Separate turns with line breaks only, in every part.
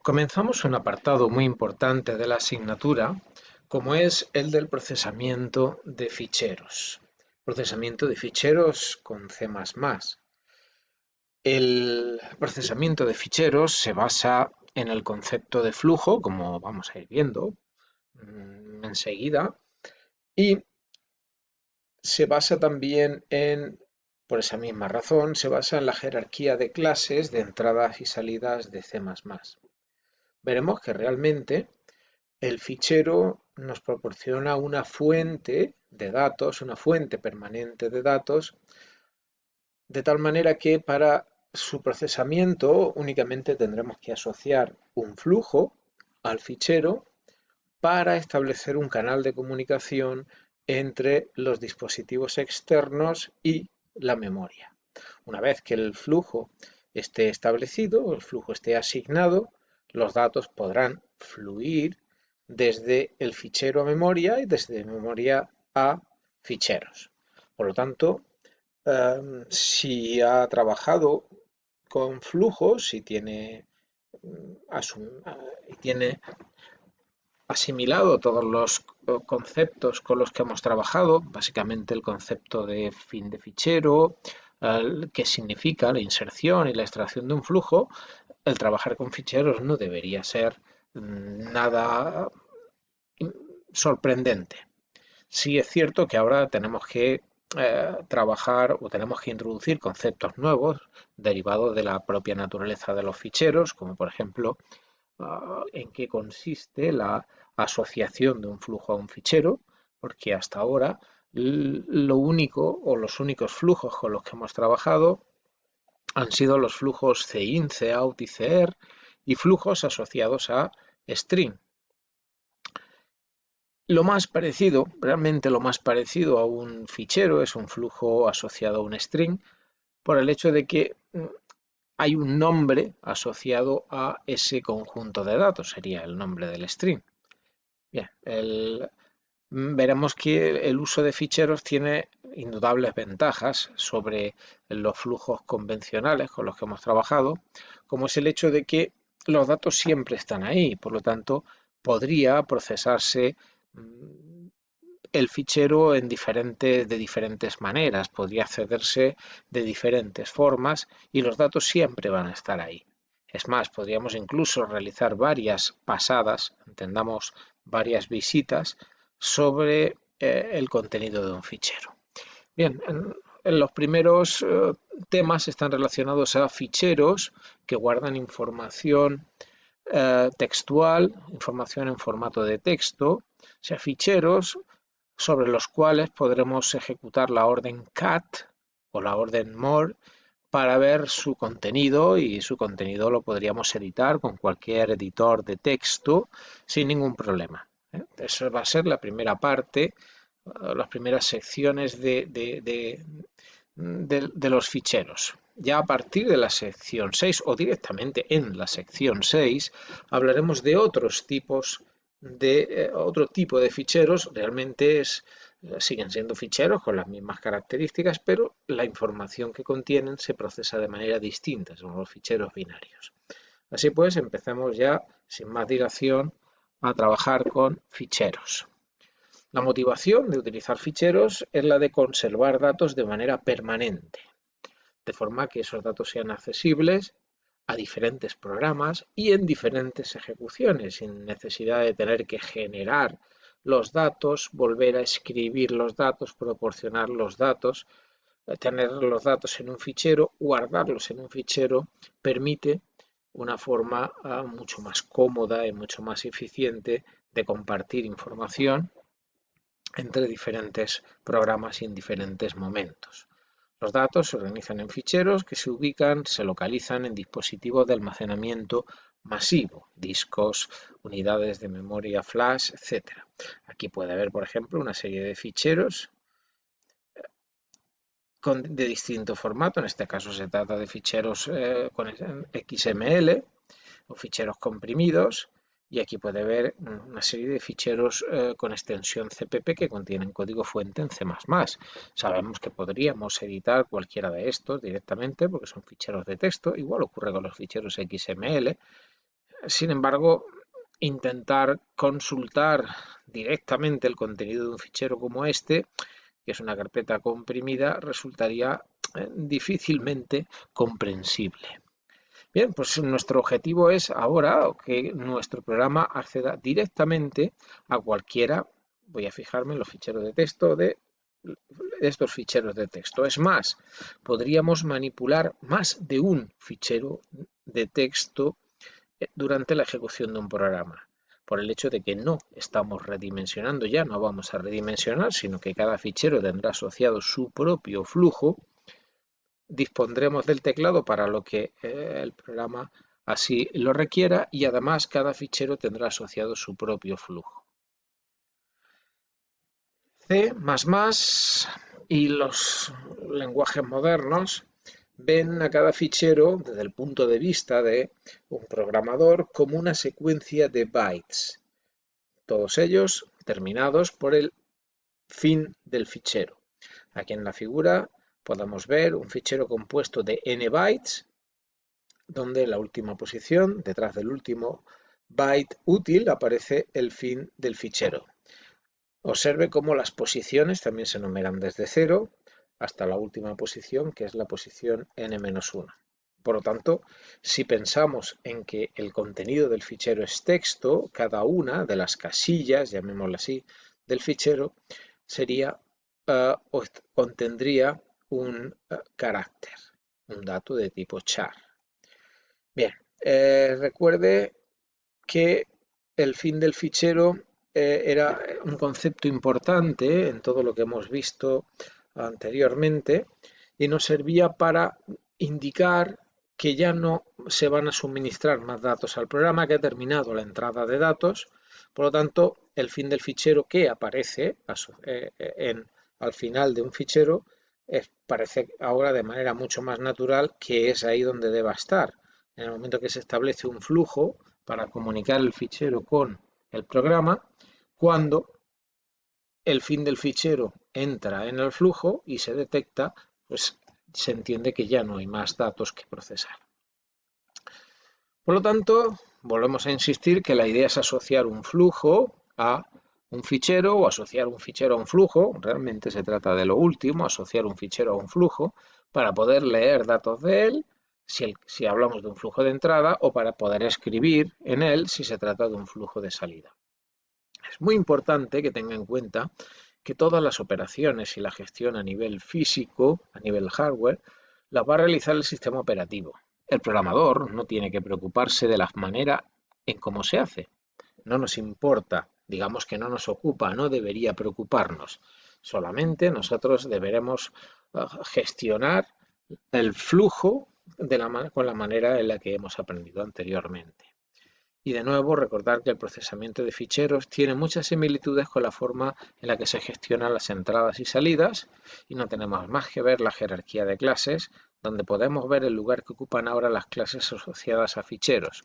Comenzamos un apartado muy importante de la asignatura, como es el del procesamiento de ficheros. Procesamiento de ficheros con C++. El procesamiento de ficheros se basa en el concepto de flujo, como vamos a ir viendo enseguida, y se basa también por esa misma razón, se basa en la jerarquía de clases de entradas y salidas de C++. Veremos que realmente el fichero nos proporciona una fuente de datos, una fuente permanente de datos, de tal manera que para su procesamiento únicamente tendremos que asociar un flujo al fichero para establecer un canal de comunicación entre los dispositivos externos y la memoria. Una vez que el flujo esté establecido, el flujo esté asignado, los datos podrán fluir desde el fichero a memoria y desde memoria a ficheros. Por lo tanto, si ha trabajado con flujos, si tiene asimilado todos los conceptos con los que hemos trabajado, básicamente el concepto de fin de fichero, qué significa la inserción y la extracción de un flujo, el trabajar con ficheros no debería ser nada sorprendente. Sí es cierto que ahora tenemos que trabajar o tenemos que introducir conceptos nuevos derivados de la propia naturaleza de los ficheros, como por ejemplo en qué consiste la asociación de un flujo a un fichero, porque hasta ahora lo único o los únicos flujos con los que hemos trabajado han sido los flujos cin, cout y cer y flujos asociados a string. Lo más parecido, realmente lo más parecido a un fichero es un flujo asociado a un string por el hecho de que hay un nombre asociado a ese conjunto de datos, sería el nombre del string. Bien, veremos que el uso de ficheros tiene indudables ventajas sobre los flujos convencionales con los que hemos trabajado, como es el hecho de que los datos siempre están ahí, por lo tanto, podría procesarse el fichero de diferentes maneras, podría accederse de diferentes formas y los datos siempre van a estar ahí. Es más, podríamos incluso realizar varias pasadas, entendamos varias visitas, sobre el contenido de un fichero. Bien, en los primeros temas están relacionados a ficheros que guardan información textual, información en formato de texto, o sea, ficheros sobre los cuales podremos ejecutar la orden cat o la orden more para ver su contenido, y su contenido lo podríamos editar con cualquier editor de texto sin ningún problema. Eso va a ser la primera parte, las primeras secciones de los ficheros. Ya a partir de la sección 6 o directamente en la sección 6 hablaremos de otros tipos otro tipo de ficheros. Realmente siguen siendo ficheros con las mismas características, pero la información que contienen se procesa de manera distinta, son los ficheros binarios. Así pues, empecemos ya, sin más dilación, a trabajar con ficheros. La motivación de utilizar ficheros es la de conservar datos de manera permanente, de forma que esos datos sean accesibles a diferentes programas y en diferentes ejecuciones, sin necesidad de tener que generar los datos, volver a escribir los datos, proporcionar los datos. Tener los datos en un fichero, guardarlos en un fichero, permite una forma mucho más cómoda y mucho más eficiente de compartir información entre diferentes programas y en diferentes momentos. Los datos se organizan en ficheros que se localizan en dispositivos de almacenamiento masivo, discos, unidades de memoria flash, etc. Aquí puede haber, por ejemplo, una serie de ficheros de distinto formato. En este caso se trata de ficheros con XML o ficheros comprimidos, y aquí puede ver una serie de ficheros con extensión CPP que contienen código fuente en C++. Sabemos que podríamos editar cualquiera de estos directamente porque son ficheros de texto. Igual ocurre con los ficheros XML. Sin embargo, intentar consultar directamente el contenido de un fichero como este, que es una carpeta comprimida, resultaría difícilmente comprensible. Bien, pues nuestro objetivo es ahora que nuestro programa acceda directamente a cualquiera, voy a fijarme en los ficheros de texto de estos ficheros de texto. Es más, podríamos manipular más de un fichero de texto durante la ejecución de un programa, por el hecho de que no estamos redimensionando ya, no vamos a redimensionar, sino que cada fichero tendrá asociado su propio flujo. Dispondremos del teclado para lo que el programa así lo requiera y además cada fichero tendrá asociado su propio flujo. C++ y los lenguajes modernos ven a cada fichero desde el punto de vista de un programador como una secuencia de bytes, todos ellos terminados por el fin del fichero. Aquí en la figura podemos ver un fichero compuesto de n bytes, donde en la última posición, detrás del último byte útil, aparece el fin del fichero. Observe cómo las posiciones también se numeran desde 0 hasta la última posición, que es la posición n-1. Por lo tanto, si pensamos en que el contenido del fichero es texto, cada una de las casillas, llamémoslo así, del fichero sería o contendría un carácter, un dato de tipo char. Bien, recuerde que el fin del fichero era un concepto importante en todo lo que hemos visto anteriormente y nos servía para indicar que ya no se van a suministrar más datos al programa, que ha terminado la entrada de datos. Por lo tanto, el fin del fichero que aparece al final de un fichero parece ahora de manera mucho más natural que es ahí donde deba estar. En el momento que se establece un flujo para comunicar el fichero con el programa, cuando el fin del fichero entra en el flujo y se detecta, pues se entiende que ya no hay más datos que procesar. Por lo tanto, volvemos a insistir que la idea es asociar un flujo a un fichero o asociar un fichero a un flujo. Realmente se trata de lo último, asociar un fichero a un flujo para poder leer datos de él si hablamos de un flujo de entrada o para poder escribir en él si se trata de un flujo de salida. Es muy importante que tenga en cuenta que todas las operaciones y la gestión a nivel físico, a nivel hardware, las va a realizar el sistema operativo. El programador no tiene que preocuparse de la manera en cómo se hace. No nos importa, digamos que no nos ocupa, no debería preocuparnos. Solamente nosotros deberemos gestionar el flujo con la manera en la que hemos aprendido anteriormente. Y de nuevo recordar que el procesamiento de ficheros tiene muchas similitudes con la forma en la que se gestionan las entradas y salidas y no tenemos más que ver la jerarquía de clases, donde podemos ver el lugar que ocupan ahora las clases asociadas a ficheros.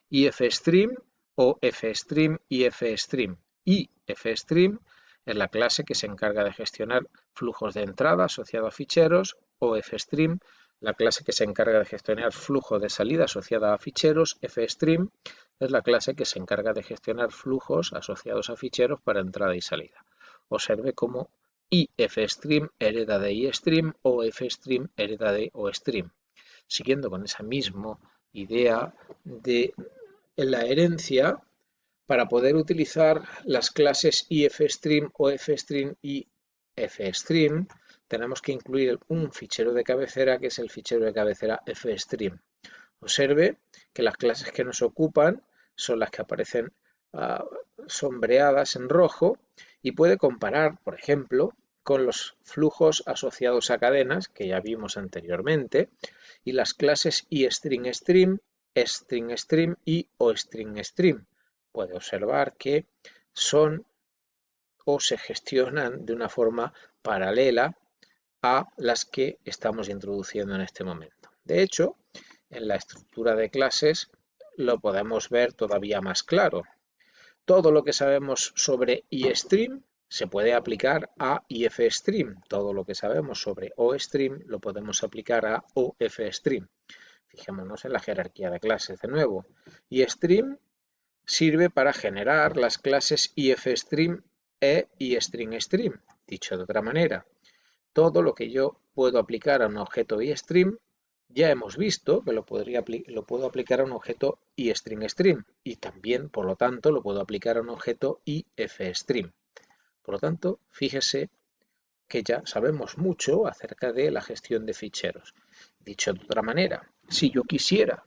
ifstream o fstream y fstream. ifstream es la clase que se encarga de gestionar flujos de entrada asociados a ficheros, o fstream la clase que se encarga de gestionar flujo de salida asociada a ficheros. Fstream es la clase que se encarga de gestionar flujos asociados a ficheros para entrada y salida. Observe cómo ifstream hereda de istream o fstream hereda de ostream. Siguiendo con esa misma idea de la herencia, para poder utilizar las clases ifstream o fstream y fstream, tenemos que incluir un fichero de cabecera que es el fichero de cabecera fstream. Observe que las clases que nos ocupan son las que aparecen sombreadas en rojo y puede comparar, por ejemplo, con los flujos asociados a cadenas que ya vimos anteriormente y las clases iStringStream, StringStream y oStringStream. Puede observar que son o se gestionan de una forma paralela a las que estamos introduciendo en este momento. De hecho, en la estructura de clases lo podemos ver todavía más claro. Todo lo que sabemos sobre iStream se puede aplicar a ifstream. Todo lo que sabemos sobre oStream lo podemos aplicar a ofstream. Fijémonos en la jerarquía de clases de nuevo. IStream sirve para generar las clases IFStream e IStreamStream. Dicho de otra manera, todo lo que yo puedo aplicar a un objeto IStream, ya hemos visto que lo puedo aplicar a un objeto IStreamStream y también, por lo tanto, lo puedo aplicar a un objeto IFStream. Por lo tanto, fíjese que ya sabemos mucho acerca de la gestión de ficheros. Dicho de otra manera, si yo quisiera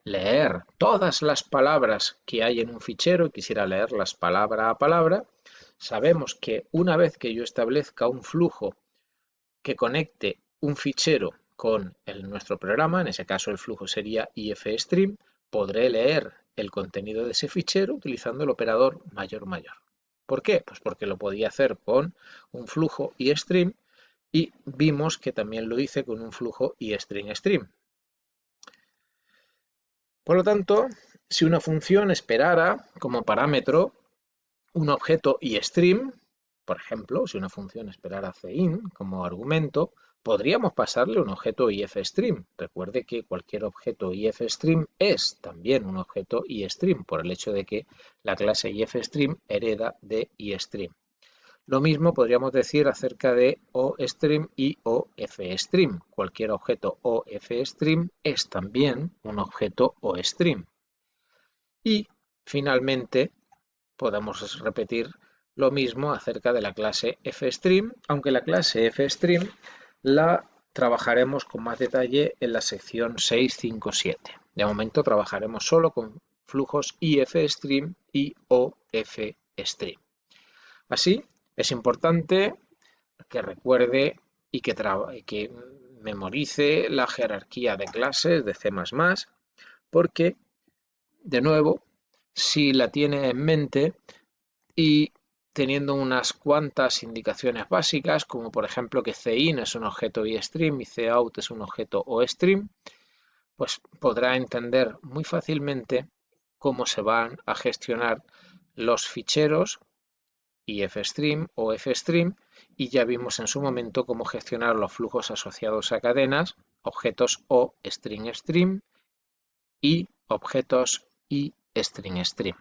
leer todas las palabras que hay en un fichero y quisiera leerlas palabra a palabra, sabemos que una vez que yo establezca un flujo que conecte un fichero con nuestro programa, en ese caso el flujo sería ifstream, podré leer el contenido de ese fichero utilizando el operador mayor-mayor. ¿Por qué? Pues porque lo podía hacer con un flujo iStream y vimos que también lo hice con un flujo iStream-Stream. Por lo tanto, si una función esperara como parámetro un objeto iStream, por ejemplo, si una función esperara cin como argumento, podríamos pasarle un objeto ifstream. Recuerde que cualquier objeto ifstream es también un objeto iStream, por el hecho de que la clase ifstream hereda de iStream. Lo mismo podríamos decir acerca de OStream y OFStream. Cualquier objeto OFStream es también un objeto OStream. Y, finalmente, podemos repetir lo mismo acerca de la clase FStream, aunque la clase FStream la trabajaremos con más detalle en la sección 657. De momento trabajaremos solo con flujos IFStream y OFStream. Así, es importante que recuerde y que memorice la jerarquía de clases de C++, porque, de nuevo, si la tiene en mente y teniendo unas cuantas indicaciones básicas, como por ejemplo que cin es un objeto iStream y cout es un objeto OStream, pues podrá entender muy fácilmente cómo se van a gestionar los ficheros ifstream o fstream, y ya vimos en su momento cómo gestionar los flujos asociados a cadenas, objetos o string stream y objetos y string stream.